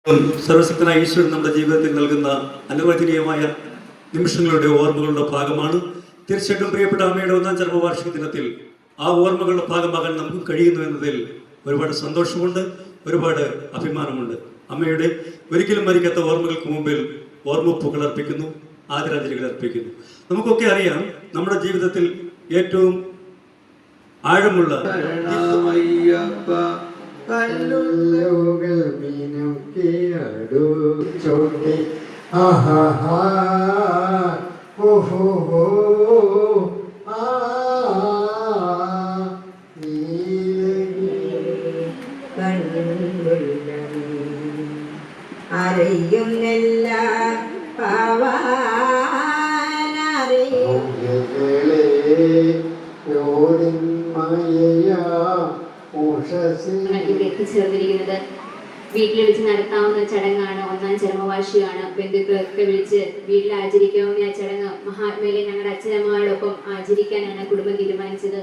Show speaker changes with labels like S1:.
S1: സർവശക്തനായ ഈശ്വരൻ നമ്മുടെ ജീവിതത്തിൽ നൽകുന്ന അനുവദനീയമായ നിമിഷങ്ങളുടെ ഓർമ്മകളുടെ ഭാഗമാണ്. തീർച്ചയായിട്ടും പ്രിയപ്പെട്ട അമ്മയുടെ 1-ാം ചരമവാർഷിക ദിനത്തിൽ ആ ഓർമ്മകളുടെ ഭാഗമാകാൻ നമുക്ക് കഴിയുന്നു എന്നതിൽ ഒരുപാട് സന്തോഷമുണ്ട്, ഒരുപാട് അഭിമാനമുണ്ട്. അമ്മയുടെ ഒരിക്കലും മരിക്കാത്ത ഓർമ്മകൾക്ക് മുമ്പിൽ ഓർമ്മപ്പൂക്കൾ അർപ്പിക്കുന്നു, ആദരാഞ്ജലികൾ അർപ്പിക്കുന്നു. നമുക്കൊക്കെ അറിയാം, നമ്മുടെ ജീവിതത്തിൽ ഏറ്റവും ആഴമുള്ള
S2: അറിയുന്നില്ല
S3: ഇവിടെ എത്തിച്ചേർന്നിരിക്കുന്നത് വീട്ടിൽ വെച്ച് നടത്താവുന്ന ചടങ്ങാണ്. 1-ാം ചരമവാർഷികമാണ്. ബന്ധുക്കളൊക്കെ വിളിച്ച് വീട്ടിൽ ആചരിക്കാവുന്ന ആ ചടങ്ങ് മഹാത്മയിലെ ഞങ്ങളുടെ അച്ഛനമ്മയോടൊപ്പം ആചരിക്കാനാണ് കുടുംബം തീരുമാനിച്ചത്.